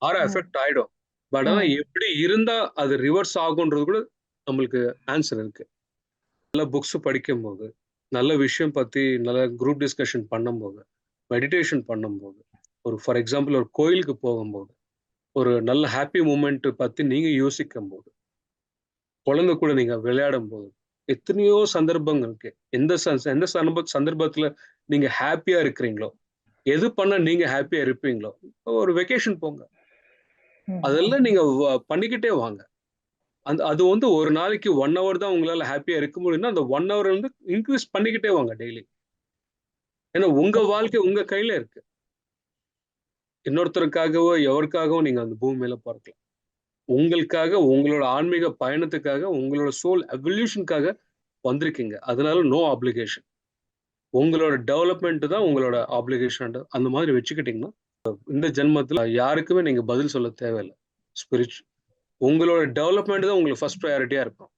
ஆற ம். எஃபெக்ட் ஆயிடும். பட் ஆனா ம். எப்படி இருந்தா அது ரிவர்ஸ் ஆகுன்றது கூட நம்மளுக்கு ஆன்சர் இருக்கு. நல்ல புக்ஸ் படிக்கும்போது, நல்ல விஷயம் பத்தி நல்ல குரூப் டிஸ்கஷன் பண்ணும்போது, மெடிடேஷன் பண்ணும்போது, ஒரு ஃபார் எக்ஸாம்பிள் ஒரு கோயிலுக்கு போகும்போது, ஒரு நல்ல ஹேப்பி மூமெண்ட் பத்தி நீங்க யோசிக்கும்போது, குழந்தை கூட நீங்க விளையாடும்போது, எத்தனையோ சந்தர்ப்பங்கள் இருக்கு. எந்த சந்தர்ப்பத்துல நீங்க ஹேப்பியா இருக்கிறீங்களோ, எது பண்ணா நீங்க ஹேப்பியா இருப்பீங்களோ, ஒரு வெக்கேஷன் போங்க. ம். அதெல்லாம் நீங்க பண்ணிக்கிட்டே வாங்க. அது வந்து ஒரு நாளைக்கு 1 ஹவர் தான் உங்களால ஹேப்பியா இருக்க முடியும்னா, அந்த 1 ஹவர் வந்து இன்கிரீஸ் பண்ணிக்கிட்டே வாங்க டெய்லி. ஏன்னா உங்க வாழ்க்கை உங்க கையில இருக்கு. இன்னொருத்தருக்காகவோ, எவருக்காகவோ நீங்க அந்த பூமி மேல பொறக்கல. உங்களுக்காக, உங்களோட ஆன்மீக பயணத்துக்காக, உங்களோட சோல் எவல்யூஷன்க்காக வந்திருக்கீங்க. அதனால நோ ஆப்ளிகேஷன். உங்களோட டெவலப்மென்ட் தான் உங்களோட ஆப்ளிகேஷன் அந்த மாதிரி வச்சுக்கிட்டீங்கன்னா, இந்த ஜென்மத்தில யாருக்குமே நீங்க பதில் சொல்ல தேவையில்ல. ஸ்பிரிச் உங்களோட டெவலப்மென்ட் தான் உங்களுக்கு ஃபர்ஸ்ட் பிரையாரிட்டியா இருக்கும்.